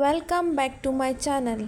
Welcome back to my channel.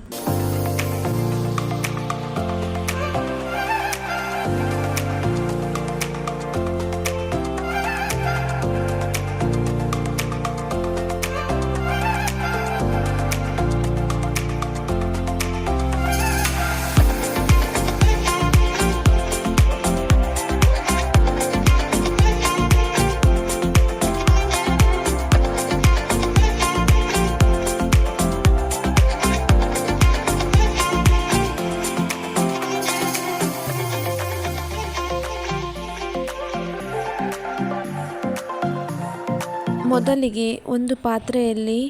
ಮೊದಲಿಗೆ ಒಂದು ಪಾತ್ರೆಯಲ್ಲಿ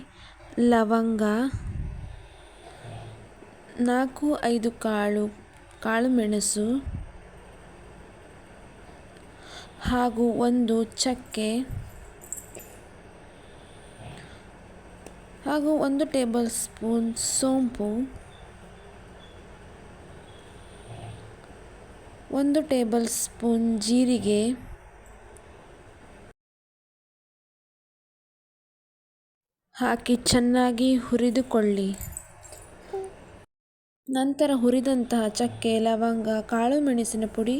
ಲವಂಗ, 4-5 ಕಾಳು ಮೆಣಸು ಹಾಗೂ 1 ಚಕ್ಕೆ ಹಾಗೂ 1 ಟೇಬಲ್ ಸ್ಪೂನ್ ಸೋಂಪು, 1 ಟೇಬಲ್ ಸ್ಪೂನ್ ಜೀರಿಗೆ ಹಾಕಿ ಚೆನ್ನಾಗಿ ಹುರಿದುಕೊಳ್ಳಿ. ನಂತರ ಹುರಿದಂತಹ ಚಕ್ಕೆ, ಲವಂಗ, ಕಾಳು ಮೆಣಸಿನ ಪುಡಿ,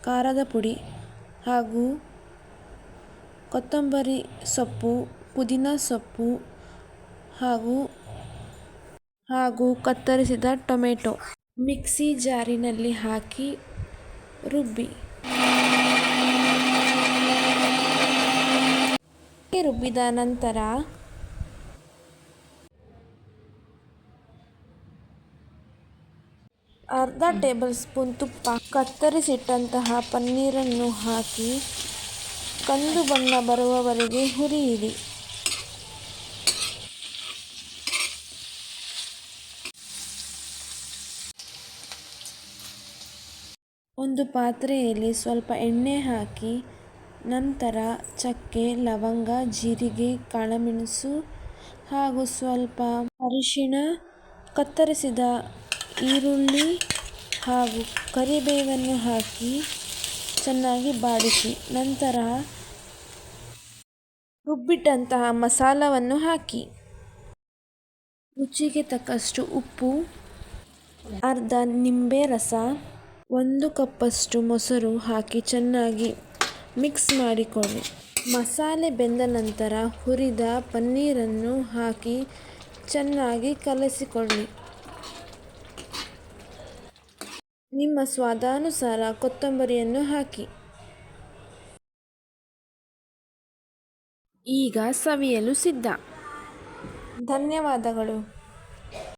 ಖಾರದ ಪುಡಿ ಹಾಗೂ ಕೊತ್ತಂಬರಿ ಸೊಪ್ಪು, ಪುದೀನ ಸೊಪ್ಪು ಹಾಗೂ ಕತ್ತರಿಸಿದ ಟೊಮೆಟೊ ಮಿಕ್ಸಿ ಜಾರಿನಲ್ಲಿ ಹಾಕಿ ರುಬ್ಬಿದ ನಂತರ ಅರ್ಧ ಟೇಬಲ್ ಸ್ಪೂನ್ ತುಪ್ಪ, ಕತ್ತರಿಸಿಟ್ಟಂತಹ ಪನ್ನೀರನ್ನು ಹಾಕಿ ಕಂದು ಬಣ್ಣ ಬರುವವರೆಗೆ ಹುರಿಯಿರಿ. ಒಂದು ಪಾತ್ರೆಯಲ್ಲಿ ಸ್ವಲ್ಪ ಎಣ್ಣೆ ಹಾಕಿ ನಂತರ ಚಕ್ಕೆ, ಲವಂಗ, ಜೀರಿಗೆ, ಕಾಳುಮೆಣಸು ಹಾಗೂ ಸ್ವಲ್ಪ ಅರಿಶಿಣ, ಕತ್ತರಿಸಿದ ಈರುಳ್ಳಿ ಹಾಗೂ ಕರಿಬೇವನ್ನು ಹಾಕಿ ಚೆನ್ನಾಗಿ ಬಾಡಿಸಿ ನಂತರ ರುಬ್ಬಿಟ್ಟಂತಹ ಮಸಾಲವನ್ನು ಹಾಕಿ ರುಚಿಗೆ ತಕ್ಕಷ್ಟು ಉಪ್ಪು, ಅರ್ಧ ನಿಂಬೆ ರಸ, 1 ಕಪ್ಪಷ್ಟು ಮೊಸರು ಹಾಕಿ ಚೆನ್ನಾಗಿ ಮಿಕ್ಸ್ ಮಾಡಿಕೊಳ್ಳಿ. ಮಸಾಲೆ ಬೆಂದ ನಂತರ ಹುರಿದ ಪನ್ನೀರನ್ನು ಹಾಕಿ ಚೆನ್ನಾಗಿ ಕಲಸಿಕೊಳ್ಳಿ. ನಿಮ್ಮ ಸ್ವಾದಾನುಸಾರ ಕೊತ್ತಂಬರಿಯನ್ನು ಹಾಕಿ. ಈಗ ಸವಿಯಲು ಸಿದ್ಧ. ಧನ್ಯವಾದಗಳು.